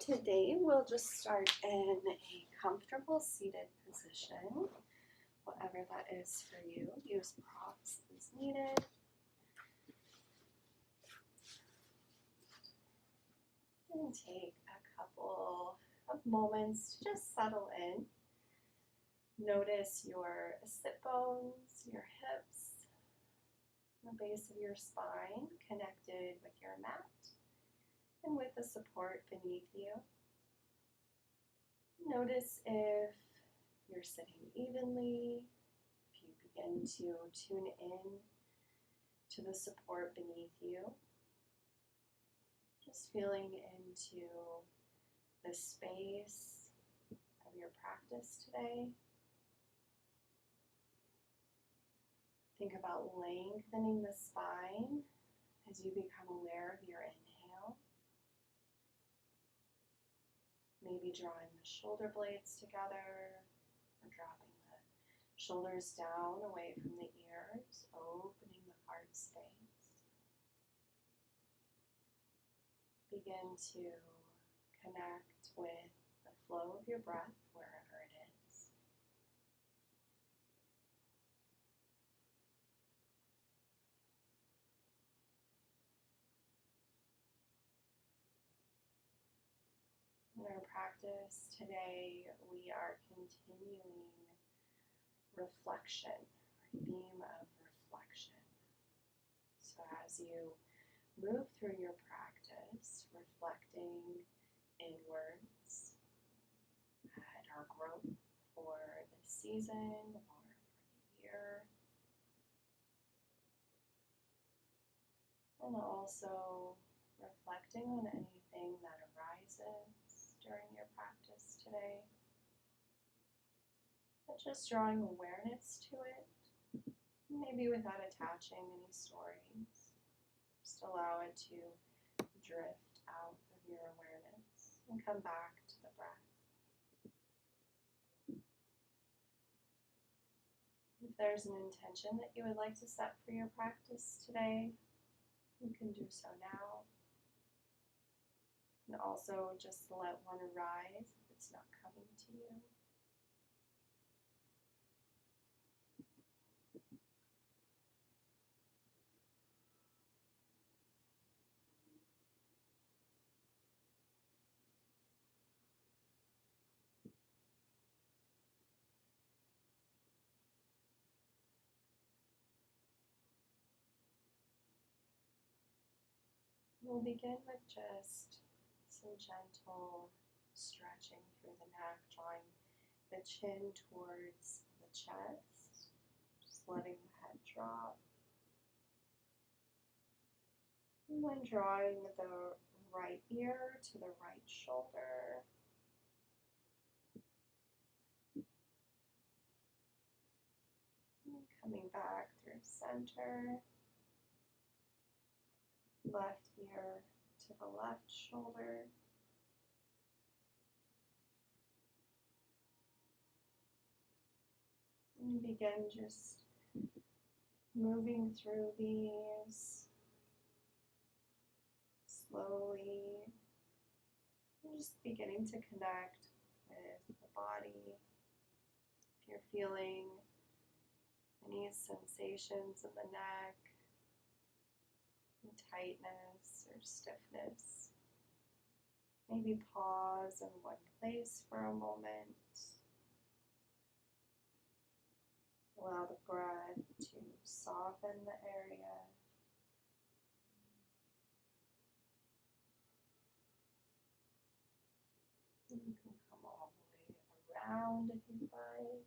Today we'll just start in a comfortable seated position, whatever that is for you. Use props as needed. And take a couple of moments to just settle in. Notice your sit bones, your hips, the base of your spine connected with your mat and with the support beneath you. Notice if you're sitting evenly, if you begin to tune in to the support beneath you. Just feeling into the space of your practice today. Think about lengthening the spine as you become aware of your inhale. Maybe drawing the shoulder blades together or dropping the shoulders down away from the ears, opening the heart space. Begin to connect with the flow of your breath wherever it is. In our practice today, we are continuing reflection, our theme of reflection. So as you move through your practice, reflecting inwards at our growth for the season or for the year, and also reflecting on anything that arises during your practice today, but just drawing awareness to it, maybe without attaching any stories. Just allow it to drift out of your awareness and come back to the breath. If there's an intention that you would like to set for your practice today, you can do so now. And also just let one arise if it's not coming to you. We'll begin with just some gentle stretching through the neck, drawing the chin towards the chest, just letting the head drop. And then drawing the right ear to the right shoulder. And coming back through center. Left ear to the left shoulder. And begin just moving through these slowly. And just beginning to connect with the body. If you're feeling any sensations in the neck, tightness or stiffness, maybe pause in one place for a moment. Allow the breath to soften the area. You can come all the way around if you'd like.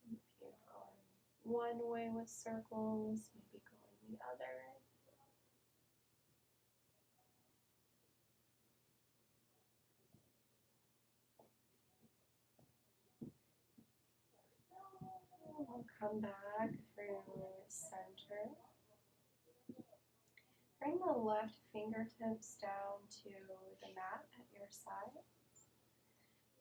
If you're going one way with circles, maybe going the other. We'll come back through center. Bring the left fingertips down to the mat at your side.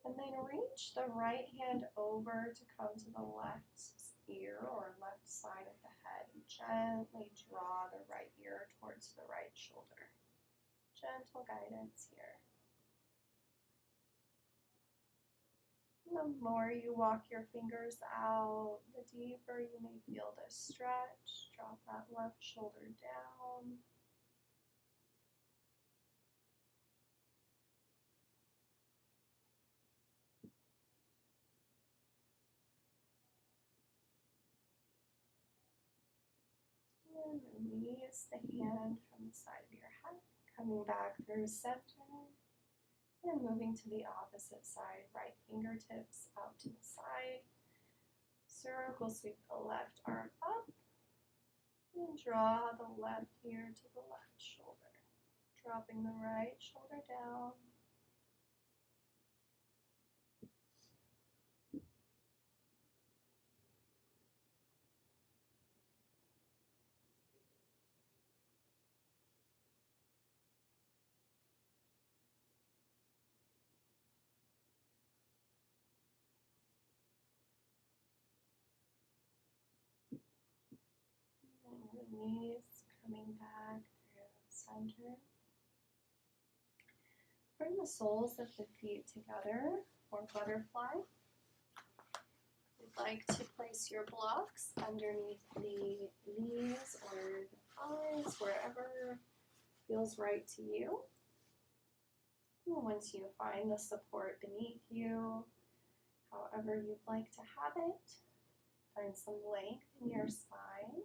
And then reach the right hand over to come to the left ear or left side of the head. And gently draw the right ear towards the right shoulder. Gentle guidance here. The more you walk your fingers out, the deeper you may feel this stretch. Drop that left shoulder down. And release the hand from the side of your head, coming back through center. And moving to the opposite side, right fingertips out to the side. Circle sweep the left arm up. And draw the left ear to the left shoulder. Dropping the right shoulder down. And release, coming back through center. Bring the soles of the feet together for butterfly. You'd like to place your blocks underneath the knees or the thighs, wherever feels right to you. And once you find the support beneath you, however you'd like to have it, find some length in your spine.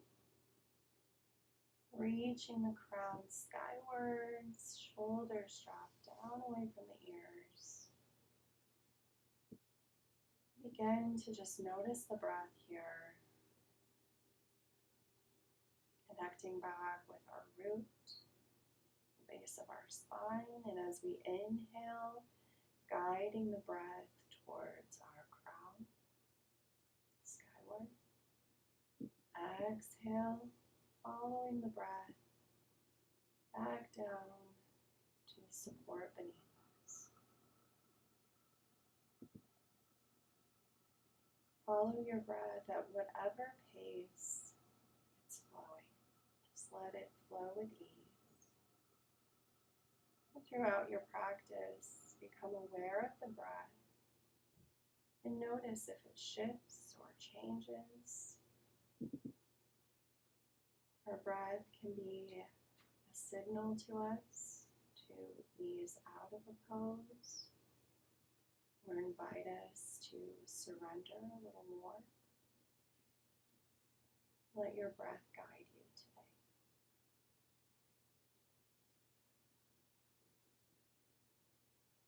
Reaching the crown skywards, shoulders drop down away from the ears. Begin to just notice the breath here. Connecting back with our root, the base of our spine, and as we inhale, guiding the breath towards our crown, skyward. Exhale, following the breath back down to the support beneath us. Follow your breath at whatever pace it's flowing. Just let it flow with ease. And throughout your practice, become aware of the breath and notice if it shifts or changes. Our breath can be a signal to us to ease out of a pose or invite us to surrender a little more. Let your breath guide you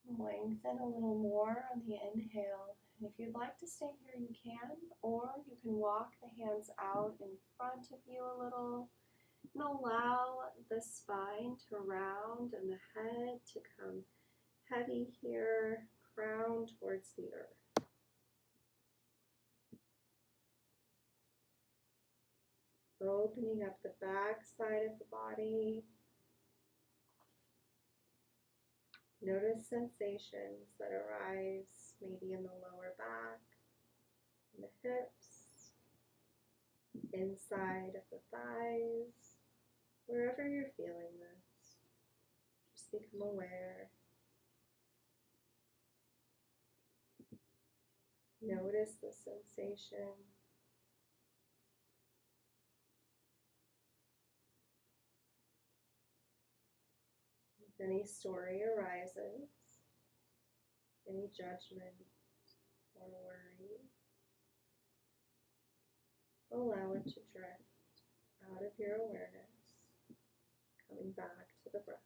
today. Lengthen a little more on the inhale. And if you'd like to stay here, you can, or you can walk the hands out in front of you a little and allow the spine to round and the head to come heavy here, crown towards the earth. Opening up the back side of the body. Notice sensations that arise maybe in the lower back, in the hips, inside of the thighs, wherever you're feeling this. Just become aware. Notice the sensation. If any story arises, any judgment or worry, allow it to drift out of your awareness, coming back to the breath.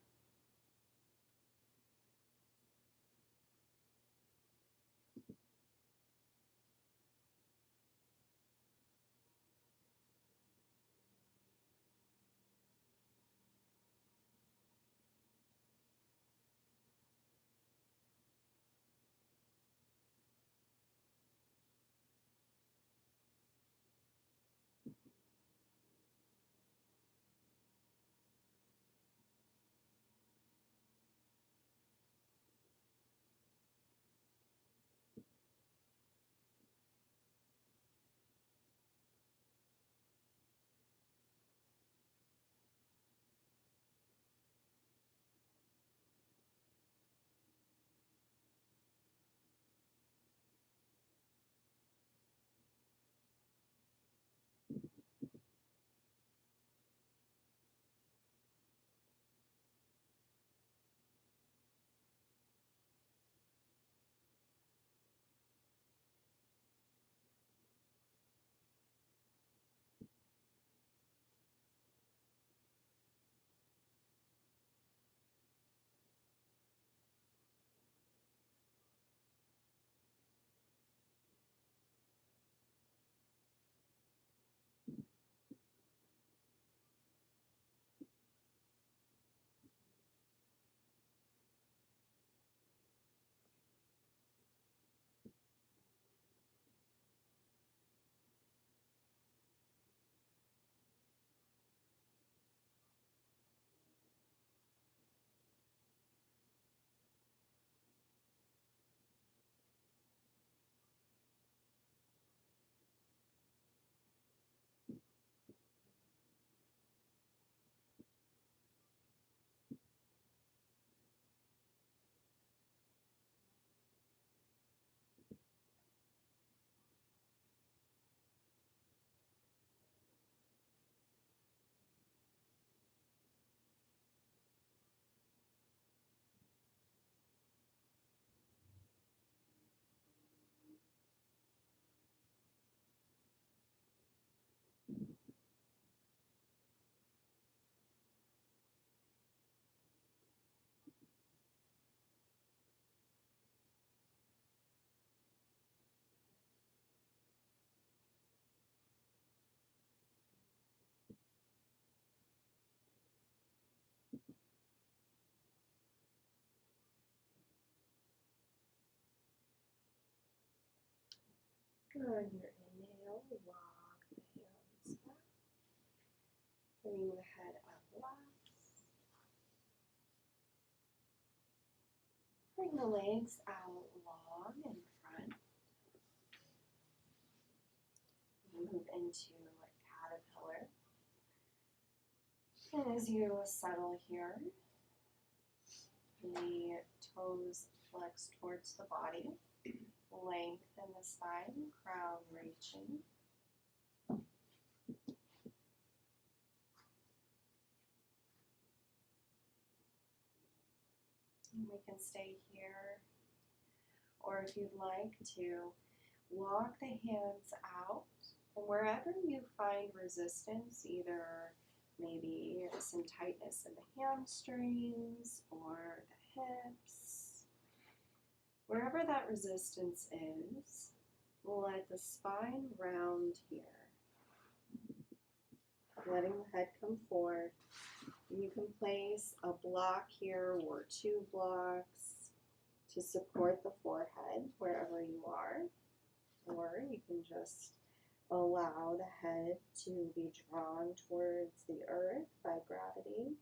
On your inhale, walk the hands back. Bring the head up last. Bring the legs out long in front. Move into caterpillar. And as you settle here, the toes flex towards the body. Lengthen the spine, crown reaching. And we can stay here, or if you'd like to, walk the hands out, and wherever you find resistance, either maybe some tightness in the hamstrings or the hips, wherever that resistance is, let the spine round here. Letting the head come forward. You can place a block here or 2 blocks to support the forehead wherever you are, or you can just allow the head to be drawn towards the earth by gravity.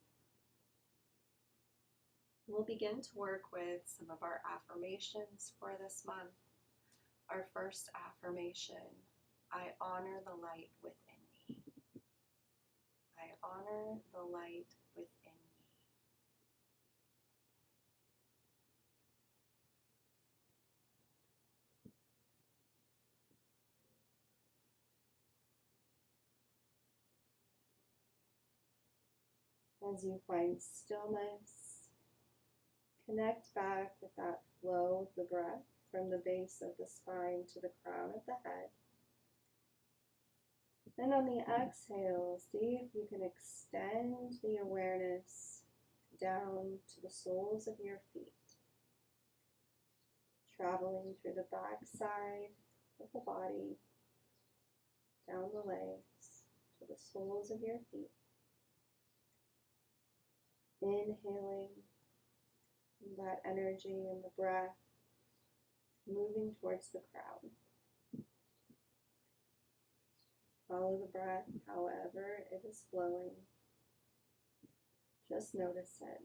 We'll begin to work with some of our affirmations for this month. Our first affirmation, I honor the light within me. I honor the light within me. As you find stillness, connect back with that flow of the breath from the base of the spine to the crown of the head. And on the exhale, see if you can extend the awareness down to the soles of your feet, traveling through the back side of the body, down the legs, to the soles of your feet. Inhaling that energy and the breath, moving towards the crown. Follow the breath however it is flowing. Just notice it.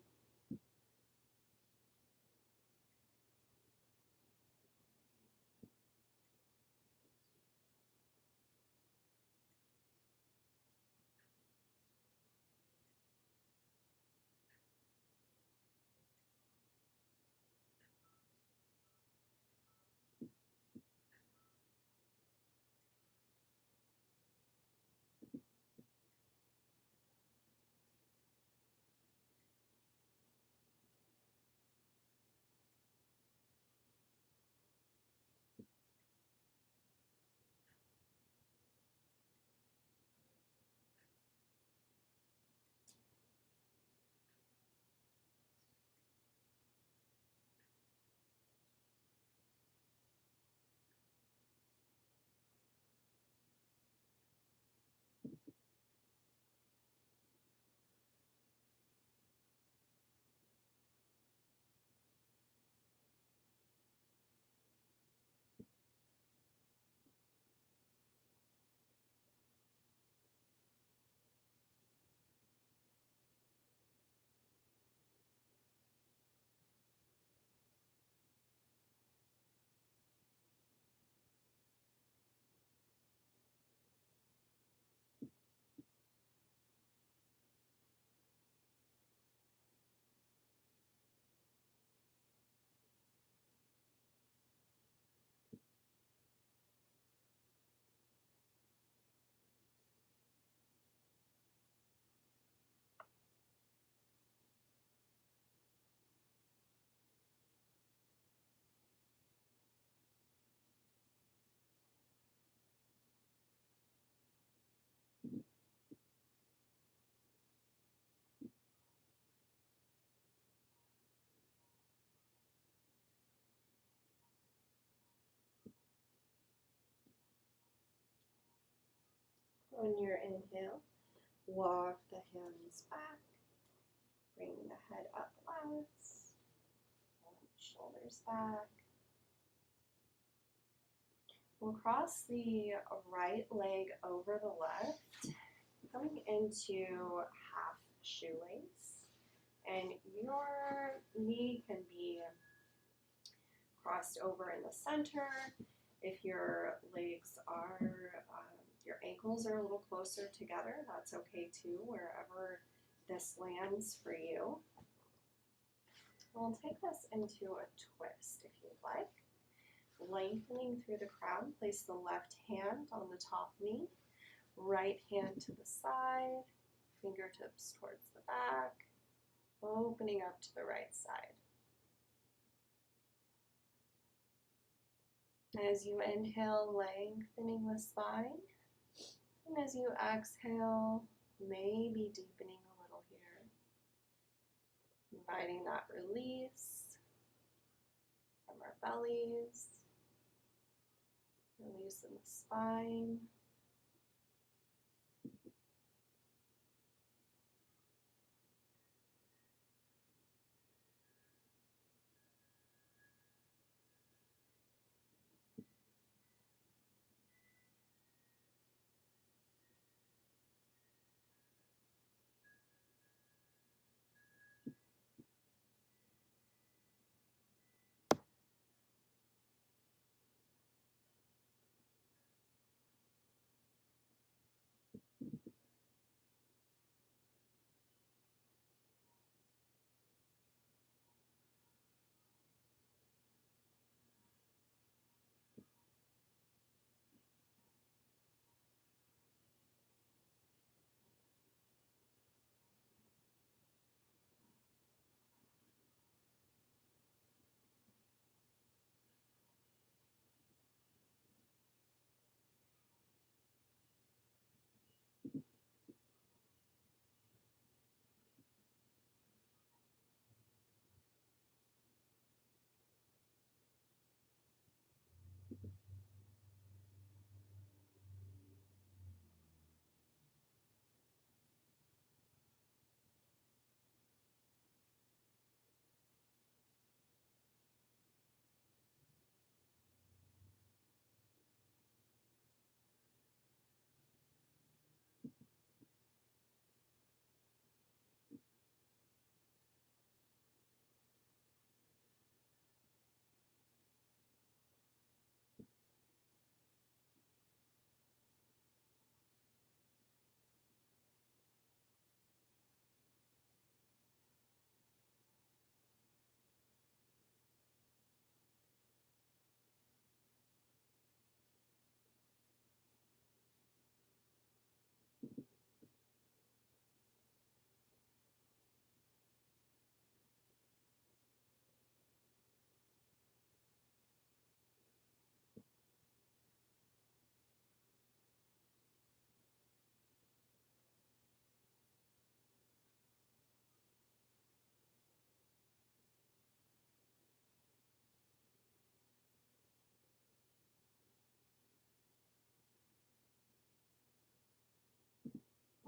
On your inhale, walk the hands back, bring the head up last, pull the shoulders back. We'll cross the right leg over the left, coming into half shoelace. And your knee can be crossed over in the center. If your legs are, your ankles are a little closer together, that's okay too, wherever this lands for you. We'll take this into a twist if you'd like. Lengthening through the crown, place the left hand on the top knee, right hand to the side, fingertips towards the back, opening up to the right side. As you inhale, lengthening the spine, and as you exhale, maybe deepening a little here, inviting that release from our bellies, release in the spine.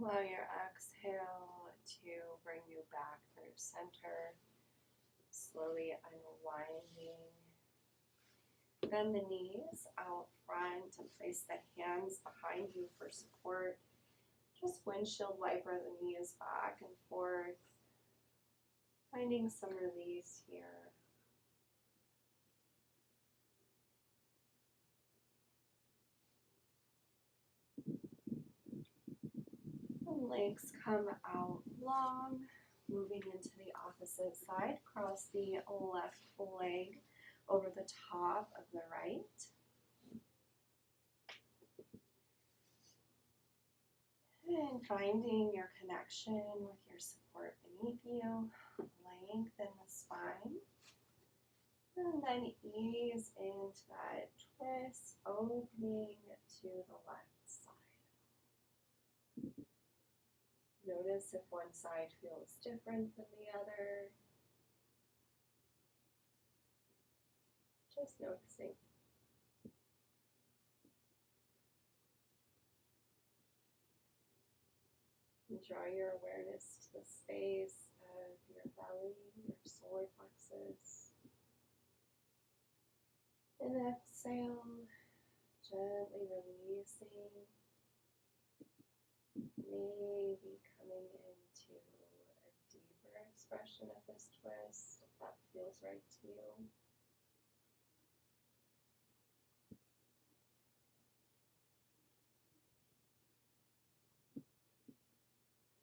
Allow your exhale to bring you back through center, slowly unwinding. Bend the knees out front and place the hands behind you for support. Just windshield wiper the knees back and forth, finding some release here. The legs come out long, moving into the opposite side. Cross the left leg over the top of the right. And finding your connection with your support beneath you. Lengthen the spine. And then ease into that twist, opening to the left side. Notice if one side feels different than the other. Just noticing. And draw your awareness to the space of your belly, your solar plexus. And exhale, Gently releasing, maybe coming into a deeper expression of this twist, if that feels right to you.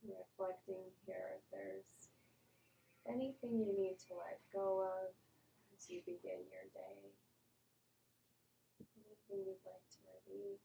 Reflecting here if there's anything you need to let go of as you begin your day. Anything you'd like to release.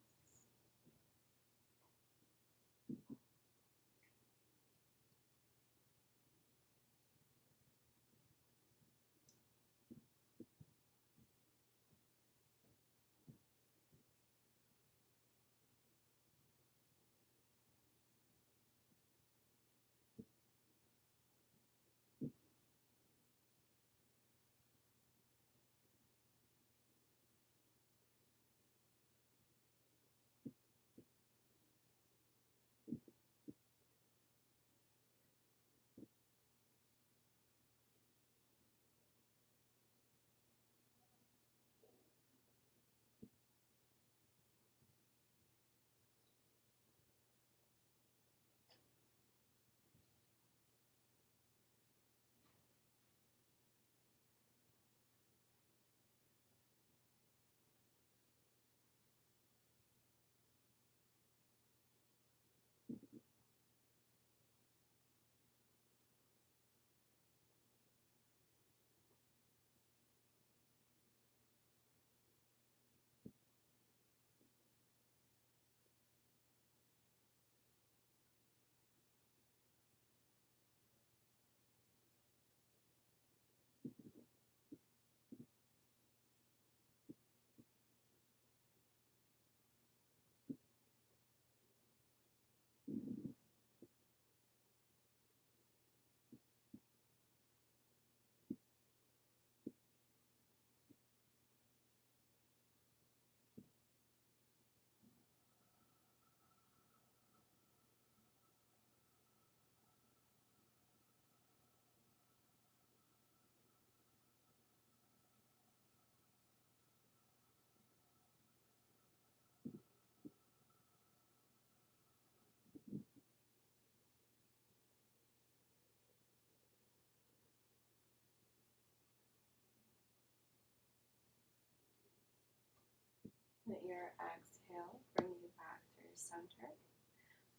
Let your exhale bring you back to your center.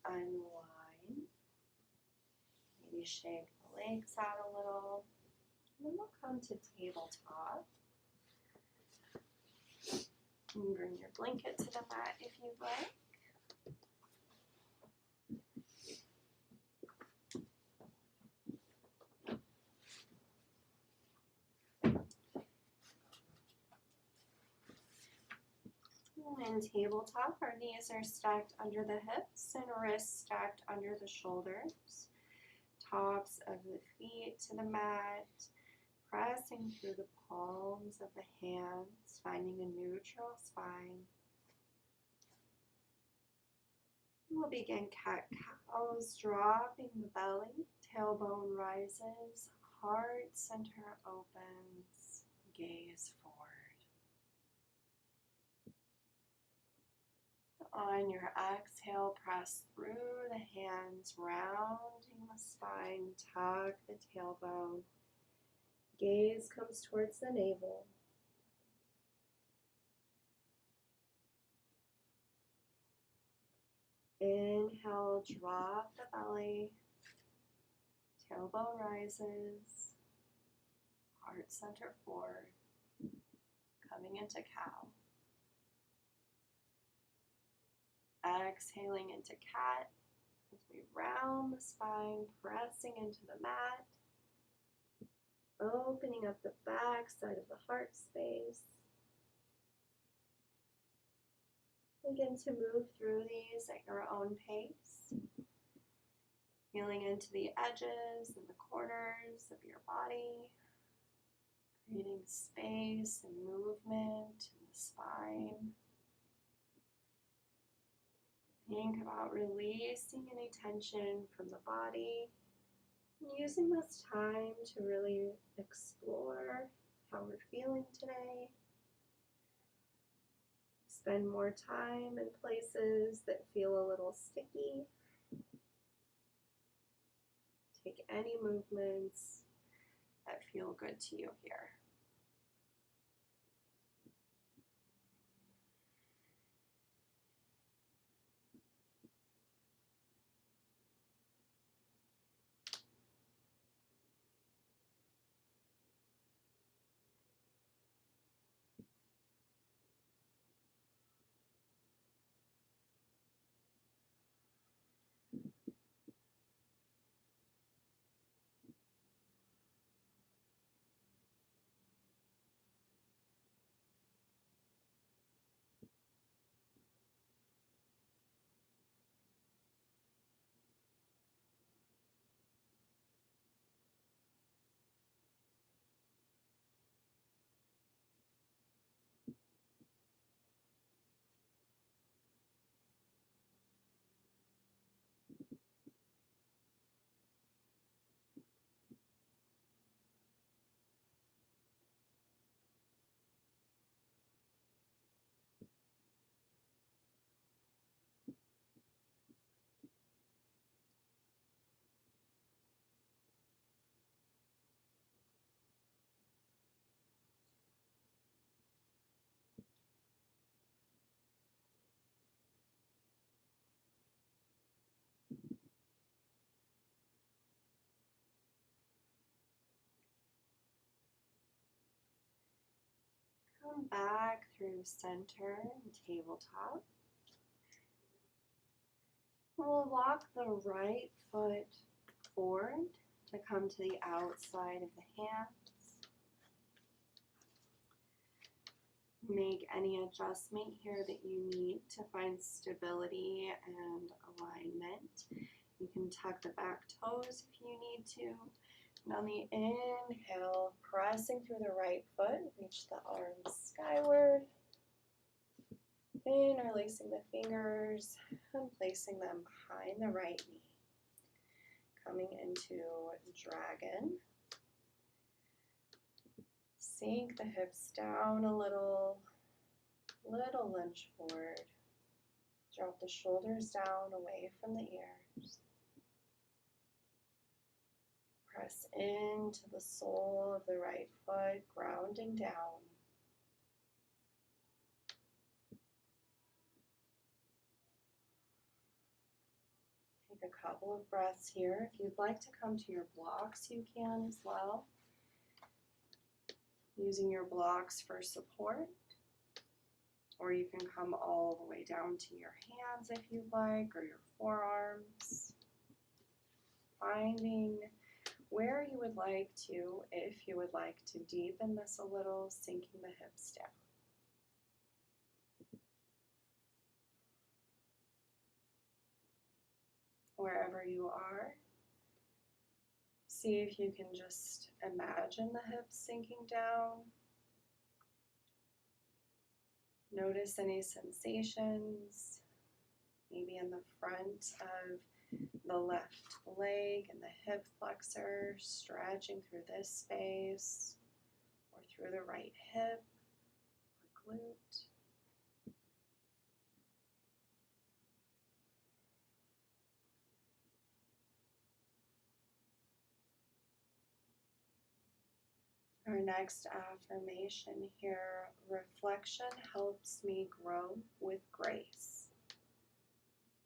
Unwind. Maybe shake the legs out a little. And then we'll come to tabletop. And bring your blanket to the mat if you'd like. In tabletop, our knees are stacked under the hips and wrists stacked under the shoulders. Tops of the feet to the mat, pressing through the palms of the hands, finding a neutral spine. We'll begin cat-cows, dropping the belly, tailbone rises, heart center opens, gaze forward. On your exhale, press through the hands, rounding the spine, tuck the tailbone. Gaze comes towards the navel. Inhale, drop the belly, tailbone rises, heart center forward, coming into cow. Exhaling into cat as we round the spine, pressing into the mat, opening up the back side of the heart space. Begin to move through these at your own pace, feeling into the edges and the corners of your body, creating space and movement in the spine. Think about releasing any tension from the body, and using this time to really explore how we're feeling today. spend more time in places that feel a little sticky. Take any movements that feel good to you here. Come back through center and tabletop. We'll walk the right foot forward to come to the outside of the hands. Make any adjustment here that you need to find stability and alignment. You can tuck the back toes if you need to. And on the inhale, pressing through the right foot, reach the arms skyward. Interlacing the fingers and placing them behind the right knee. Coming into dragon. Sink the hips down a little lunge forward. Drop the shoulders down away from the ears. Press into the sole of the right foot, grounding down. Take a couple of breaths here. If you'd like to come to your blocks, you can as well. Using your blocks for support. Or you can come all the way down to your hands if you'd like, or your forearms. Finding where you would like to, if you would like to deepen this a little, sinking the hips down. Wherever you are, see if you can just imagine the hips sinking down. Notice any sensations, maybe in the front of the left leg and the hip flexor, stretching through this space, or through the right hip or glute. Our next affirmation here, reflection helps me grow with grace.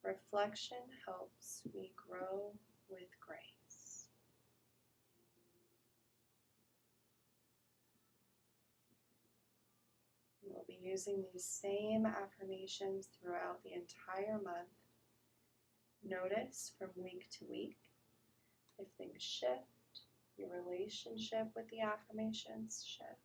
Reflection helps me grow with grace. We'll be using these same affirmations throughout the entire month. Notice from week to week if things shift, your relationship with the affirmations shift.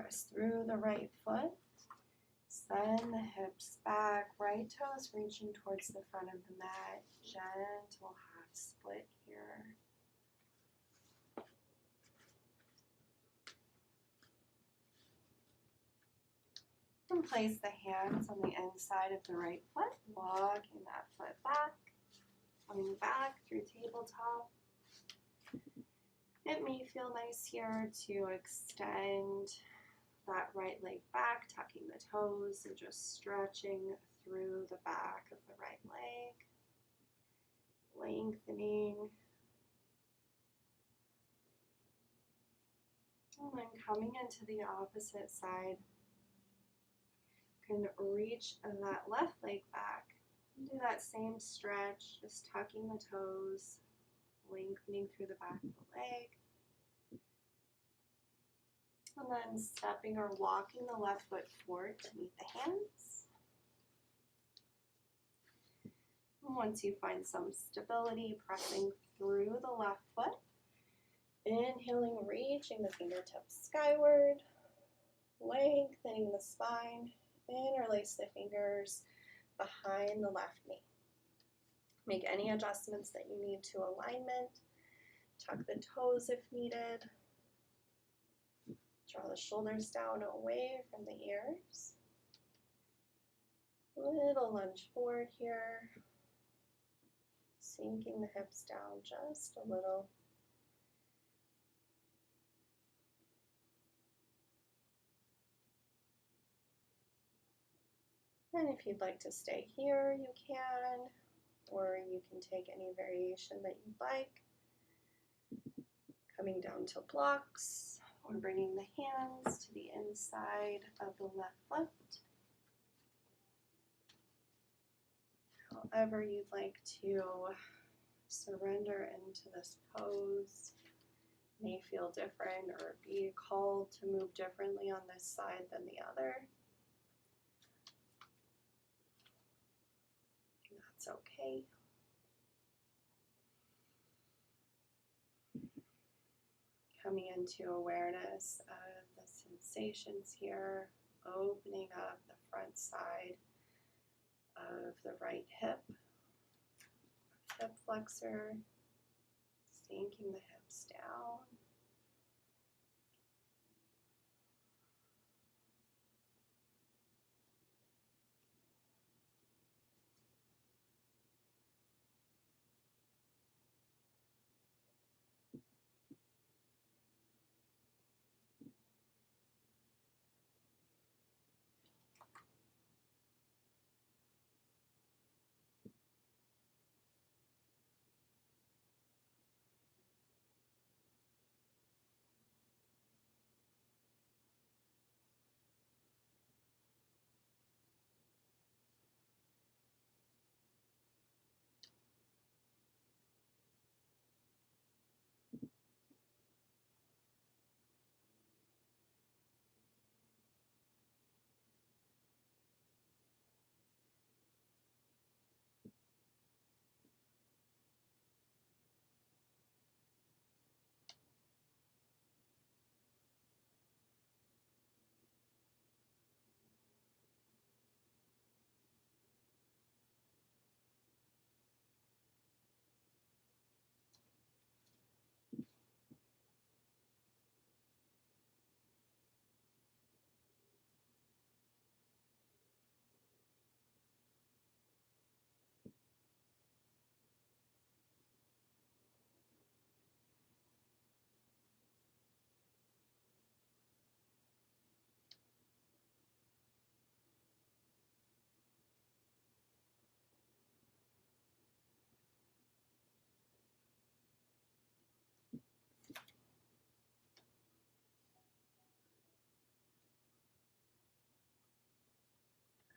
Press through the right foot. Send the hips back. Right toes reaching towards the front of the mat. Gentle half split here. And place the hands on the inside of the right foot, walking that foot back, coming back through tabletop. It may feel nice here to extend that right leg back, tucking the toes and just stretching through the back of the right leg, lengthening. And then coming into the opposite side, you can reach that left leg back and do that same stretch, just tucking the toes, lengthening through the back of the leg. And then stepping or walking the left foot forward to meet the hands. And once you find some stability, pressing through the left foot. Inhaling, reaching the fingertips skyward, lengthening the spine. Interlace the fingers behind the left knee. Make any adjustments that you need to alignment. Tuck the toes if needed. Draw the shoulders down away from the ears. Little lunge forward here. Sinking the hips down just a little. And if you'd like to stay here, you can, or you can take any variation that you'd like. Coming down to blocks, or bringing the hands to the inside of the left foot. However you'd like to surrender into this pose. May feel different or be called to move differently on this side than the other. That's okay. Coming into awareness of the sensations here, opening up the front side of the right hip flexor, sinking the hips down.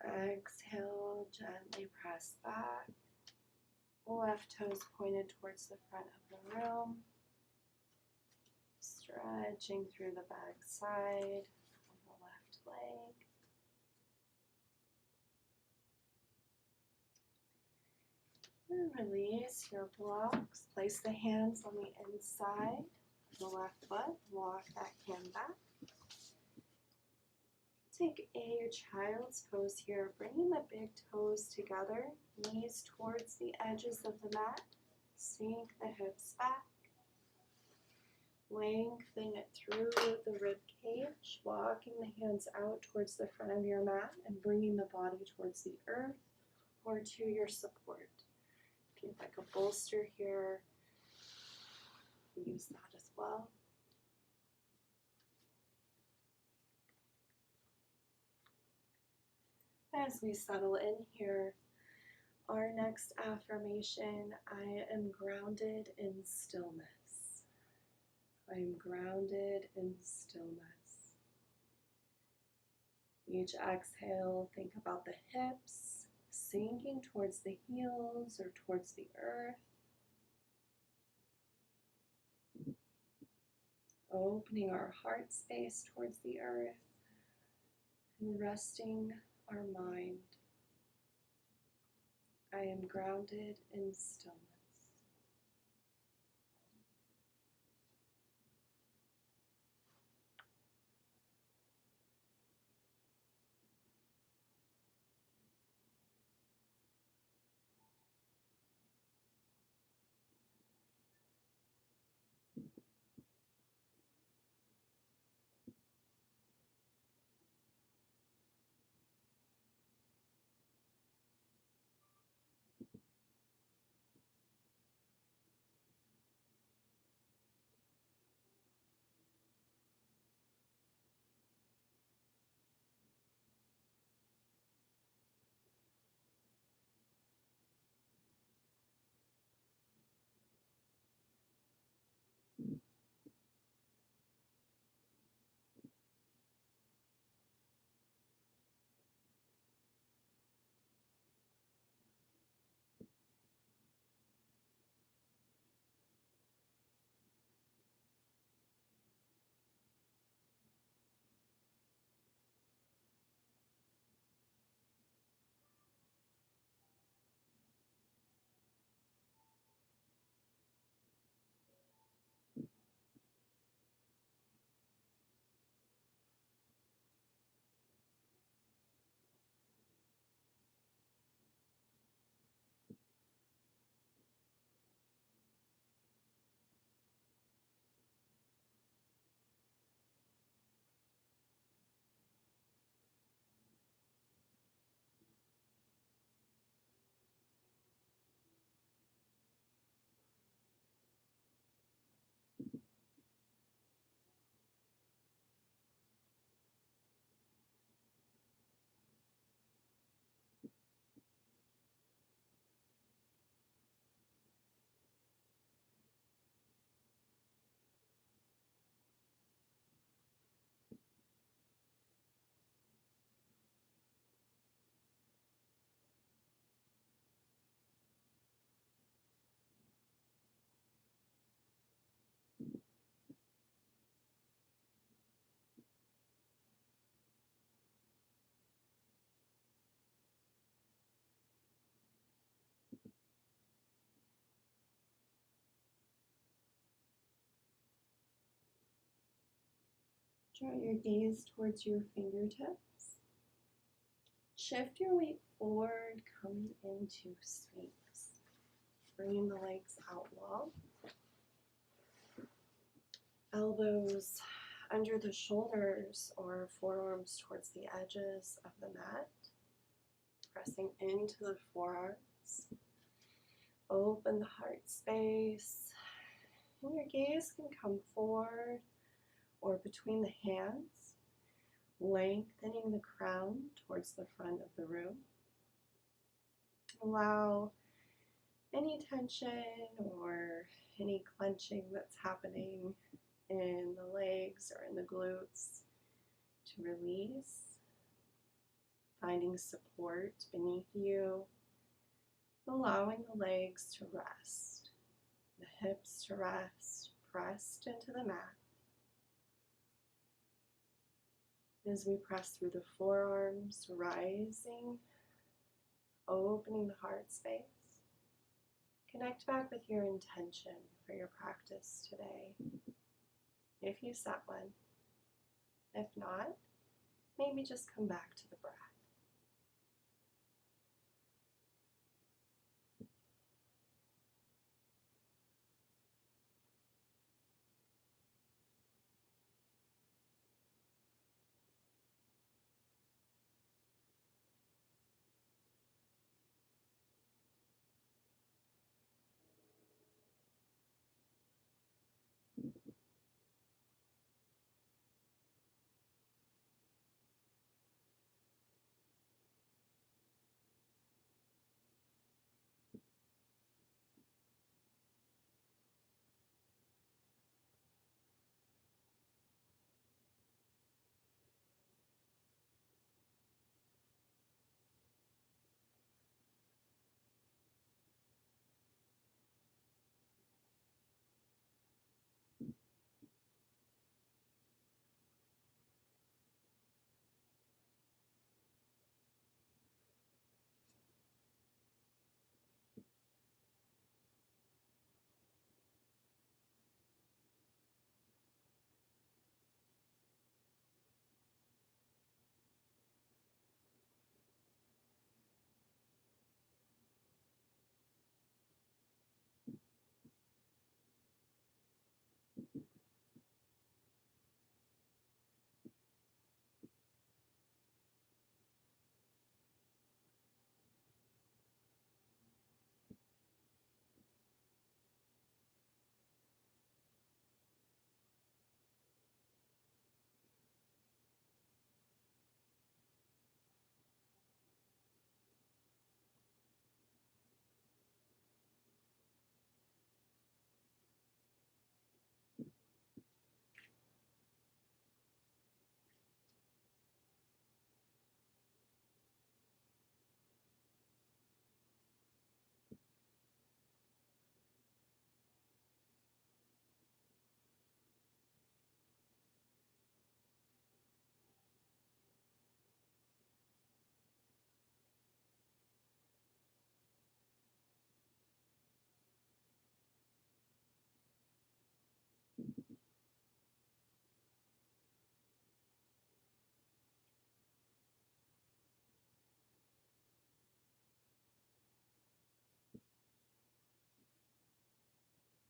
Exhale, gently press back. Left toes pointed towards the front of the room. Stretching through the back side of the left leg. And release your blocks. Place the hands on the inside of the left foot. Walk that hand back. Take a child's pose here, bringing the big toes together, knees towards the edges of the mat, sink the hips back, lengthen it through the rib cage, walking the hands out towards the front of your mat and bringing the body towards the earth or to your support. If you'd like a bolster here, use that as well. As we settle in here, our next affirmation, I am grounded in stillness. I am grounded in stillness. Each exhale, think about the hips sinking towards the heels or towards the earth. Opening our heart space towards the earth and resting our mind. I am grounded in stillness. Draw your gaze towards your fingertips. Shift your weight forward, coming into Sphinx. Bringing the legs out long. Elbows under the shoulders or forearms towards the edges of the mat. Pressing into the forearms. Open the heart space. And your gaze can come forward or between the hands, lengthening the crown towards the front of the room. Allow any tension or any clenching that's happening in the legs or in the glutes to release, finding support beneath you, allowing the legs to rest, the hips to rest, pressed into the mat. As we press through the forearms, rising, opening the heart space. Connect back with your intention for your practice today, if you set one. If not, maybe just come back to the breath.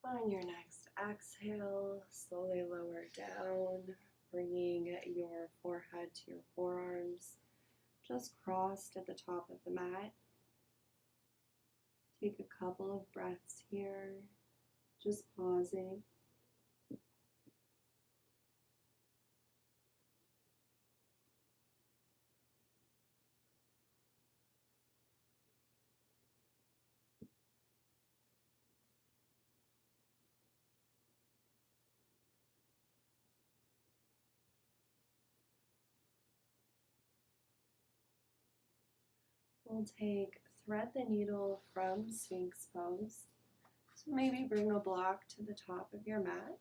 On your next exhale, slowly lower down, bringing your forehead to your forearms, just crossed at the top of the mat. Take a couple of breaths here, just pausing. We'll take thread the needle from Sphinx pose. So maybe bring a block to the top of your mat.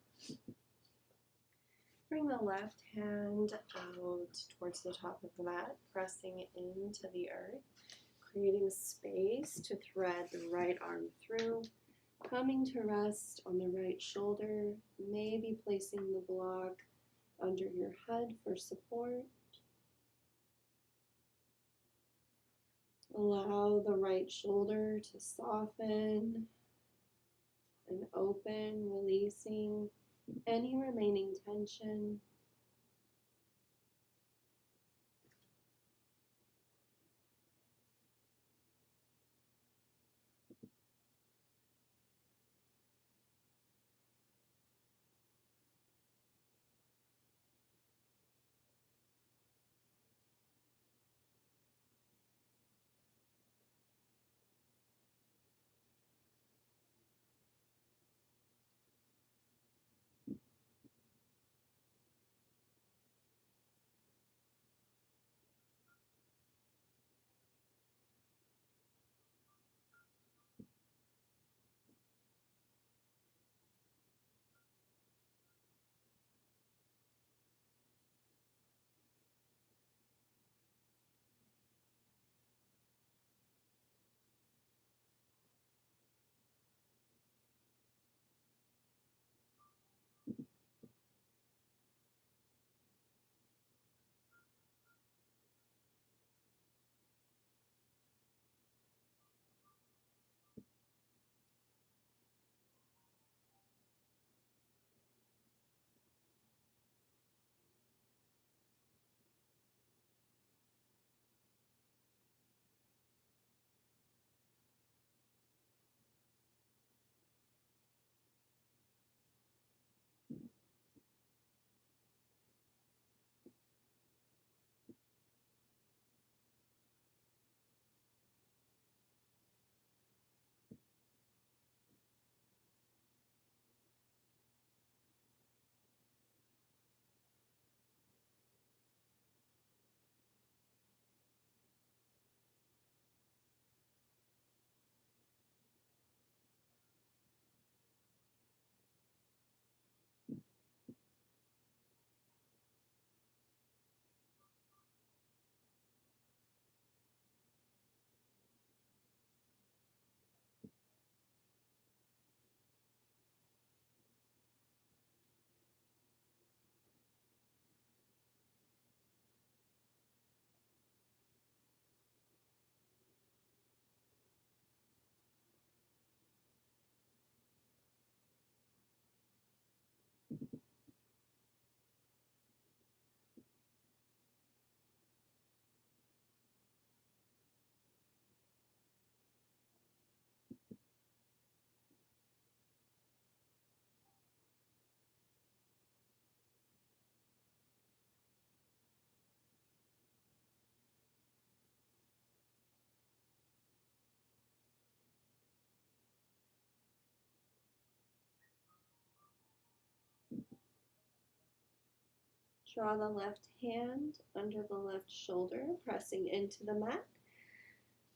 Bring the left hand out towards the top of the mat, pressing into the earth, creating space to thread the right arm through, coming to rest on the right shoulder, maybe placing the block under your head for support. Allow the right shoulder to soften and open, releasing any remaining tension. Draw the left hand under the left shoulder, pressing into the mat.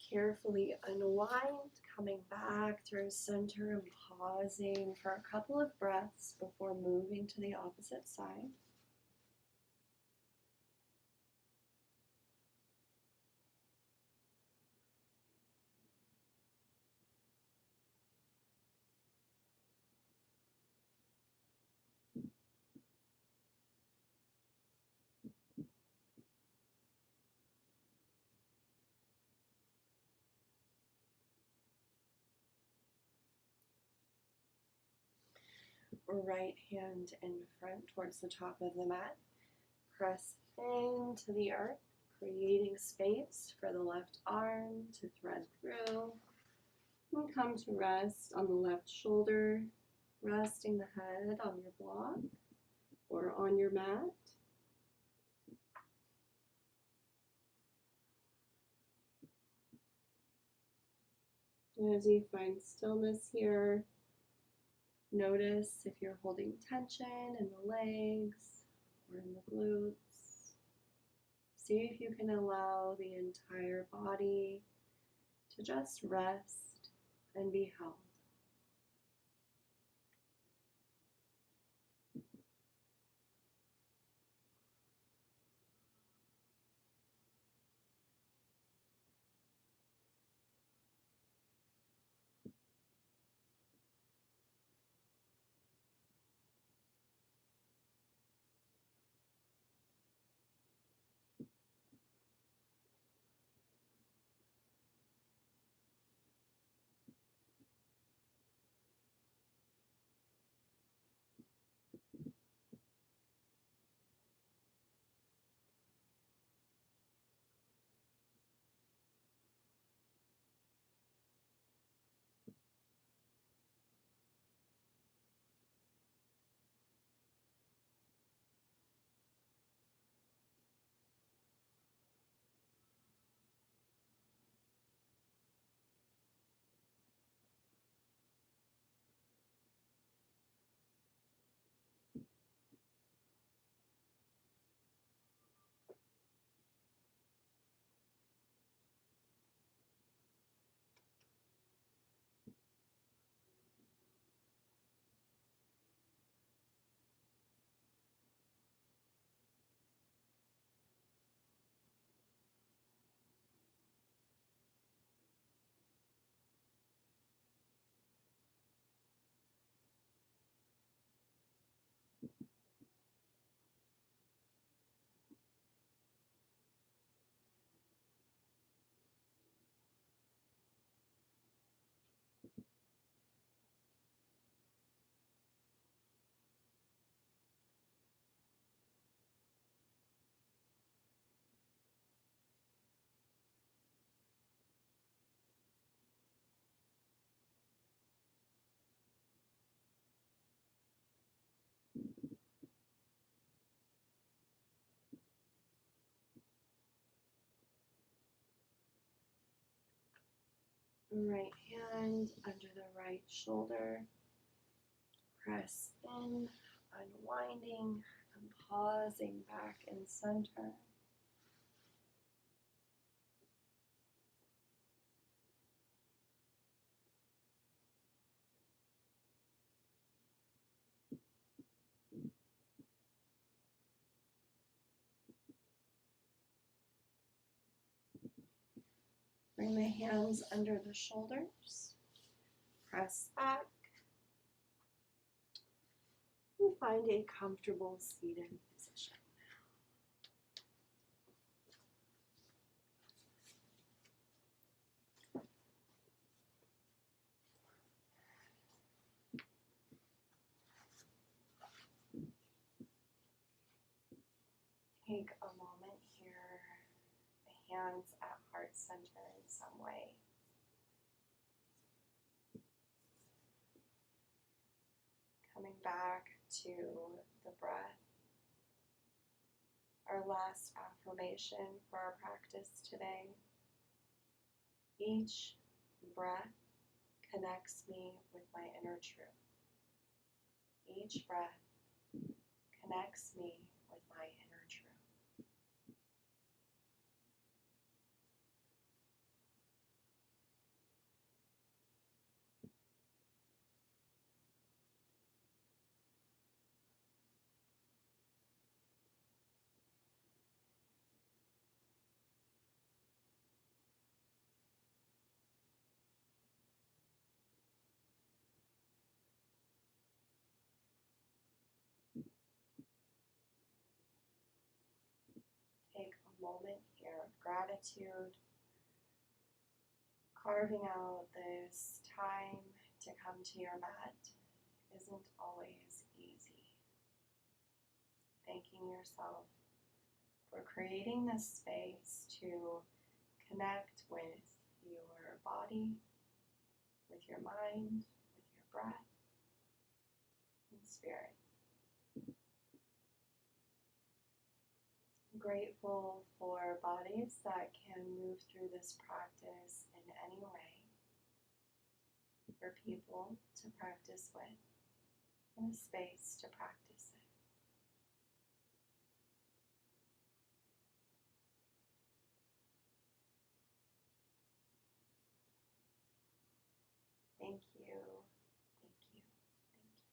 Carefully unwind, coming back through center and pausing for a couple of breaths before moving to the opposite side. Right hand in front towards the top of the mat. Press into the earth, creating space for the left arm to thread through. And come to rest on the left shoulder, resting the head on your block or on your mat. As you find stillness here, notice if you're holding tension in the legs or in the glutes. See if you can allow the entire body to just rest and be held. Right hand under the right shoulder. Press in, unwinding and pausing back in center. Bring the hands under the shoulders. Press back. And find a comfortable seated position. Take a moment here, the hands at heart center in some way. Coming back to the breath. Our last affirmation for our practice today. Each breath connects me with my inner truth. Each breath connects me with my inner moment here of gratitude, carving out this time to come to your mat isn't always easy. Thanking yourself for creating this space to connect with your body, with your mind, with your breath and spirit. Grateful for bodies that can move through this practice in any way, for people to practice with, and a space to practice it. Thank you